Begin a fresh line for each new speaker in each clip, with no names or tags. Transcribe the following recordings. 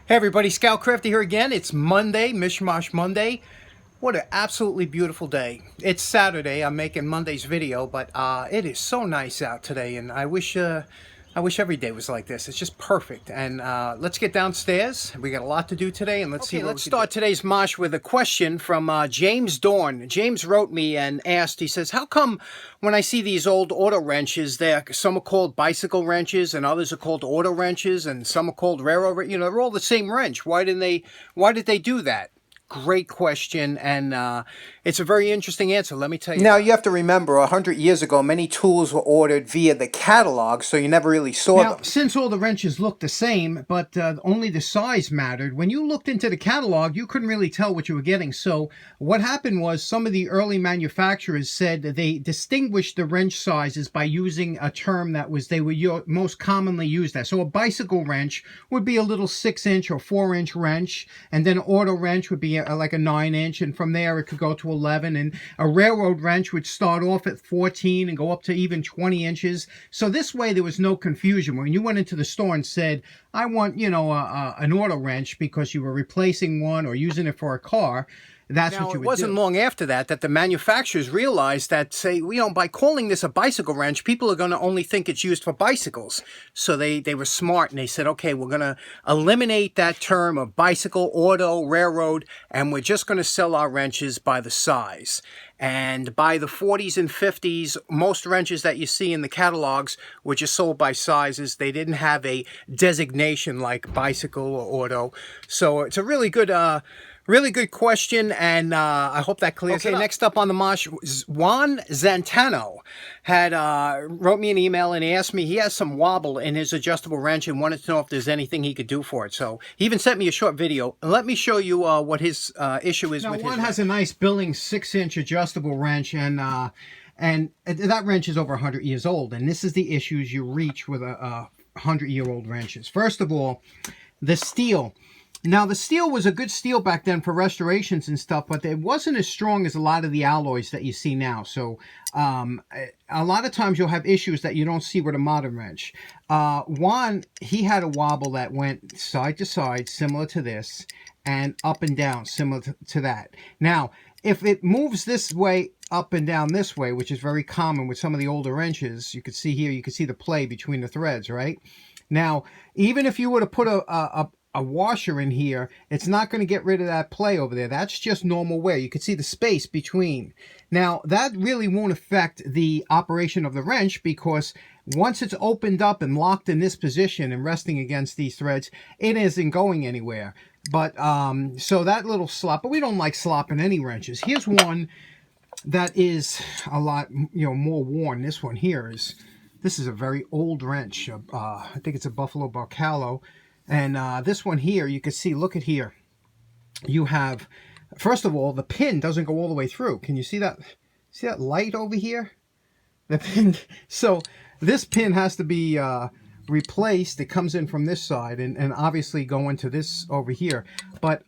Hey everybody, Scout Crafty here again. It's Monday, Mish Mosh Monday. What an absolutely beautiful day. It's Saturday. I'm making Monday's video, but it is so nice out today, and I wish every day was like this. It's just perfect. And let's get downstairs. We got a lot to do today, and let's start today's mosh with a question from James Dorn. James wrote me and asked, he says, how come when I see these old auto wrenches, some are called bicycle wrenches and others are called auto wrenches and some are called railroad, they're all the same wrench. Why did they do that? Great question, and it's a very interesting answer. Let me tell you. Now, you have to remember, 100 years ago, many tools were ordered via the catalog, so you never really saw them. Since all the wrenches looked the same, but only the size mattered, when you looked into the catalog, you couldn't really tell what you were getting. So what happened was some of the early manufacturers said that they distinguished the wrench sizes by using a term that they were most commonly used as. So a bicycle wrench would be a little 6-inch or 4-inch wrench, and then an auto wrench would be like a 9-inch, and from there it could go to 11, and a railroad wrench would start off at 14 and go up to even 20 inches. So this way there was no confusion. When you went into the store and said, I want, an auto wrench because you were replacing one or using it for a car, that's what you would do. It wasn't long after that the manufacturers realized that, by calling this a bicycle wrench, people are going to only think it's used for bicycles. So they were smart and they said, okay, we're going to eliminate that term of bicycle, auto, railroad, and we're just going to sell our wrenches by the size. And by the 40s and 50s, most wrenches that you see in the catalogs were just sold by sizes. They didn't have a designation like bicycle or auto. So it's a really good question, and I hope that clears it up. Next up on the mosh, Juan Zantano had wrote me an email and he asked me, he has some wobble in his adjustable wrench and wanted to know if there's anything he could do for it. So he even sent me a short video. Let me show you what his issue is with his wrench. Juan has a nice Billings 6-inch adjustable wrench, and that wrench is over 100 years old, and this is the issues you reach with a 100-year-old wrenches. First of all, the steel. Now, the steel was a good steel back then for restorations and stuff, but it wasn't as strong as a lot of the alloys that you see now. So a lot of times you'll have issues that you don't see with a modern wrench. Juan, he had a wobble that went side to side, similar to this, and up and down, similar to that. Now, if it moves this way, up and down this way, which is very common with some of the older wrenches, you can see here, you can see the play between the threads, right? Now, even if you were to put a washer in here, it's not going to get rid of that play over there. That's just normal wear. You can see the space between. Now, that really won't affect the operation of the wrench, because once it's opened up and locked in this position and resting against these threads, it isn't going anywhere. But so that little slop, but we don't like slop in any wrenches. Here's one that is a lot more worn. This one here this is a very old wrench. I think it's a Buffalo Barcalo. And this one here, you can see, look at here. You have, first of all, the pin doesn't go all the way through. Can you see that? See that light over here? The pin. So this pin has to be replaced. It comes in from this side and obviously go into this over here. But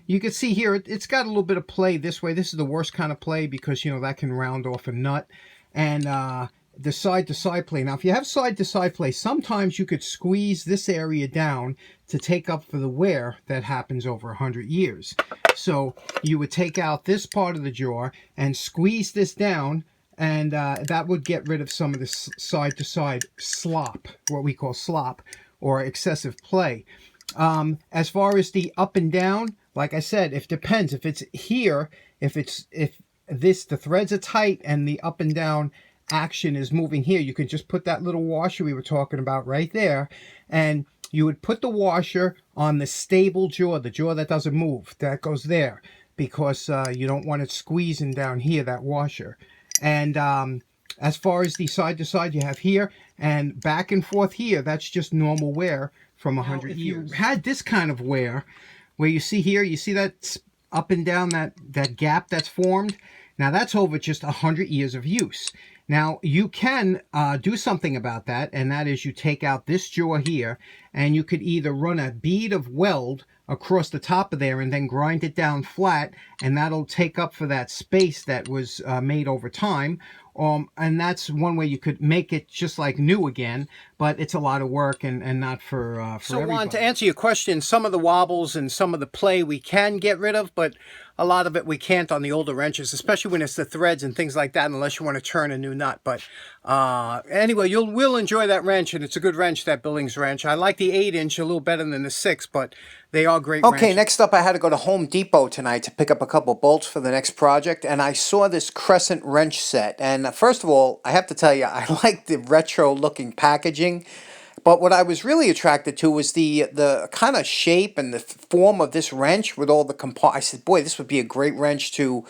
you can see here, it's got a little bit of play this way. This is the worst kind of play because, that can round off a nut. And the side-to-side play. Now, if you have side-to-side play, sometimes you could squeeze this area down to take up for the wear that happens over 100 years. So you would take out this part of the jaw and squeeze this down, and that would get rid of some of this side-to-side slop, what we call slop, or excessive play. As far as the up and down, like I said, it depends. If it's here, if the threads are tight and the up and down action is moving here, you can just put that little washer we were talking about right there, and you would put the washer on the stable jaw, the jaw that doesn't move, that goes there, because you don't want it squeezing down here, that washer. And as far as the side to side, you have here and back and forth here, that's just normal wear from 100 years. If you had this kind of wear, where you see here, you see that up and down, that gap that's formed, now that's over just 100 years of use. Now, you can do something about that, and that is you take out this jaw here, and you could either run a bead of weld across the top of there and then grind it down flat, and that'll take up for that space that was made over time. And that's one way you could make it just like new again, but it's a lot of work and not for everybody. Juan, to answer your question, some of the wobbles and some of the play we can get rid of, but a lot of it we can't on the older wrenches, especially when it's the threads and things like that, unless you want to turn a new nut. But anyway, will enjoy that wrench, and it's a good wrench, that Billings wrench. I like the 8-inch a little better than the 6, but they are great wrenches. Okay, next up, I had to go to Home Depot tonight to pick up a couple bolts for the next project, and I saw this Crescent wrench set. And first of all, I have to tell you, I like the retro-looking packaging. But what I was really attracted to was the kind of shape and the form of this wrench with all the compartments. I said, boy, this would be a great wrench to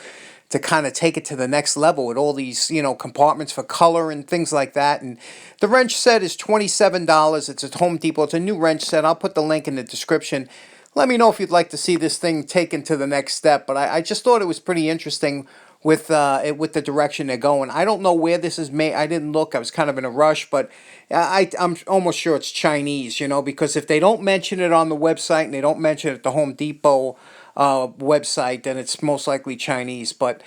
kind of take it to the next level with all these, compartments for color and things like that. And the wrench set is $27. It's at Home Depot. It's a new wrench set. I'll put the link in the description. Let me know if you'd like to see this thing taken to the next step. But I just thought it was pretty interesting with the direction they're going. I don't know where this is made. I didn't look. I was kind of in a rush, but I'm almost sure it's Chinese, because if they don't mention it on the website and they don't mention it at the Home Depot website, then it's most likely Chinese. But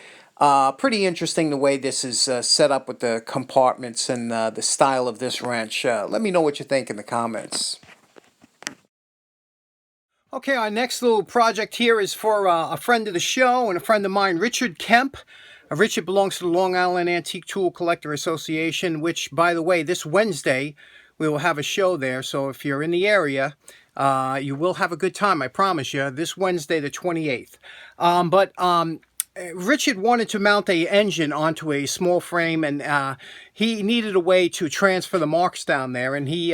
pretty interesting the way this is set up with the compartments and the style of this wrench. Let me know what you think in the comments. Okay, our next little project here is for a friend of the show and a friend of mine, Richard Kemp. Richard belongs to the Long Island Antique Tool Collector Association, which, by the way, this Wednesday we will have a show there. So if you're in the area, you will have a good time, I promise you, this Wednesday the 28th. Richard wanted to mount an engine onto a small frame, and he needed a way to transfer the marks down there, and he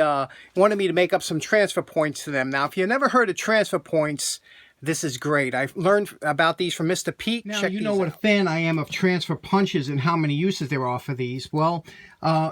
wanted me to make up some transfer points to them. Now, if you've never heard of transfer points, this is great. I've learned about these from Mr. Pete. Now, you know what a fan I am of transfer punches and how many uses there are for these. Well,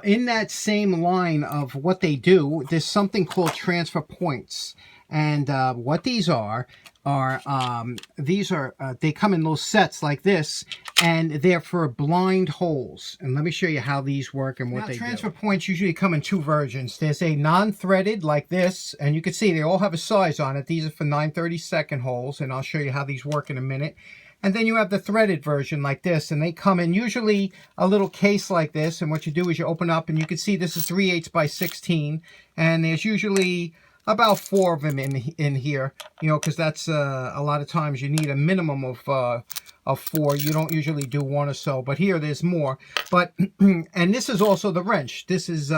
in that same line of what they do, there's something called transfer points. And what these are they come in little sets like this, and they're for blind holes. And let me show you how these work and what they do. Transfer points usually come in two versions. There's a non-threaded like this, and you can see they all have a size on it. These are for 9/32 holes, and I'll show you how these work in a minute. And then you have the threaded version like this, and they come in usually a little case like this. And what you do is you open up, and you can see this is 3/8 by 16, and there's usually about 4 of them in here, because that's a lot of times you need a minimum of 4. You don't usually do 1 or so, but here there's more. But and this is also the wrench. This is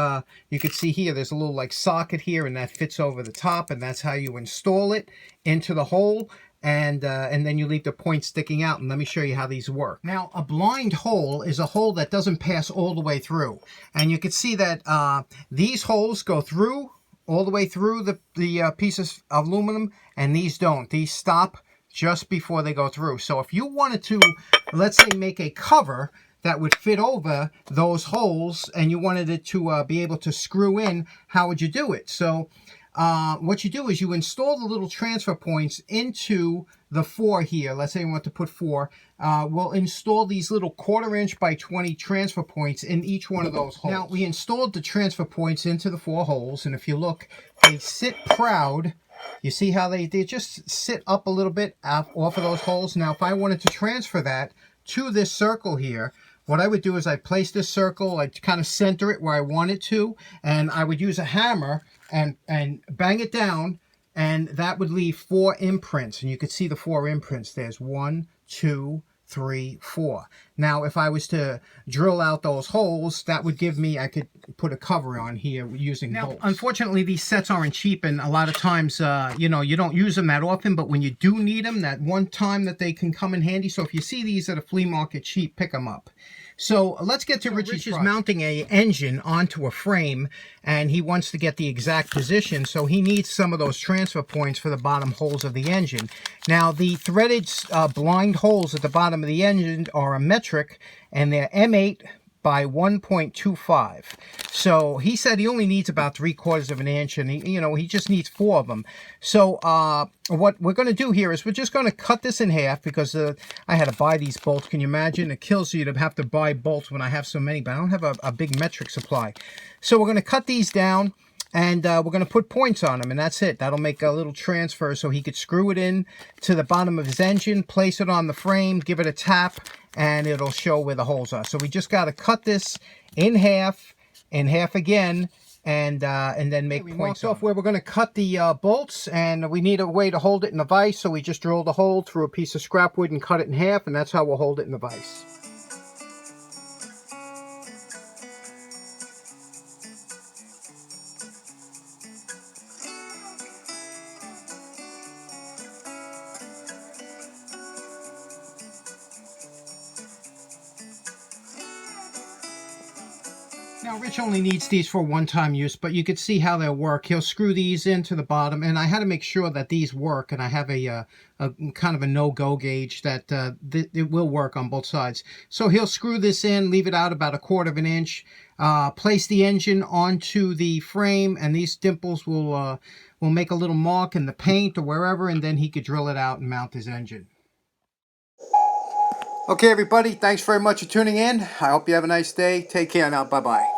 you can see here there's a little like socket here, and that fits over the top, and that's how you install it into the hole. And then you leave the point sticking out, and let me show you how these work. Now, a blind hole is a hole that doesn't pass all the way through, and you can see that these holes go through all the way through the pieces of aluminum, and these don't. These stop just before they go through. So if you wanted to, let's say, make a cover that would fit over those holes, and you wanted it to be able to screw in, how would you do it? So what you do is you install the little transfer points into the 4 here. Let's say you want to put 4. We'll install these little 1/4 inch by 20 transfer points in each one of those holes. Now, we installed the transfer points into the 4 holes, and if you look, they sit proud. You see how they just sit up a little bit off of those holes. Now, if I wanted to transfer that to this circle here, what I would do is I'd place this circle, I'd kind of center it where I want it to, and I would use a hammer and bang it down, and that would leave 4 imprints. And you could see the 4 imprints. There's 1, 2, 3, 4. Now, if I was to drill out those holes, that would give me, I could put a cover on here using bolts. Unfortunately, these sets aren't cheap, and a lot of times, you don't use them that often, but when you do need them, that one time that they can come in handy. So if you see these at a flea market cheap, pick them up. So let's get to Rich is mounting a engine onto a frame, and he wants to get the exact position, so he needs some of those transfer points for the bottom holes of the engine. Now, the threaded blind holes at the bottom of the engine are a metric, and they're M8 by 1.25. So he said he only needs about 3/4 of an inch, and he just needs 4 of them. So what we're going to do here is we're just going to cut this in half, because I had to buy these bolts. Can you imagine? It kills you to have to buy bolts when I have so many, but I don't have a big metric supply. So we're going to cut these down, and we're going to put points on them, and that's it. That'll make a little transfer so he could screw it in to the bottom of his engine, place it on the frame, give it a tap, and it'll show where the holes are. So we just got to cut this in half again, and then make points off where we're going to cut the bolts, and we need a way to hold it in the vise, so we just drilled a hole through a piece of scrap wood and cut it in half, and that's how we'll hold it in the vise. Now, Rich only needs these for one-time use, but you could see how they'll work. He'll screw these into the bottom, and I had to make sure that these work, and I have a kind of a no-go gauge that it will work on both sides. So he'll screw this in, leave it out about 1/4 of an inch, place the engine onto the frame, and these dimples will make a little mark in the paint or wherever, and then he could drill it out and mount his engine. Okay, everybody, thanks very much for tuning in. I hope you have a nice day. Take care now. Bye-bye.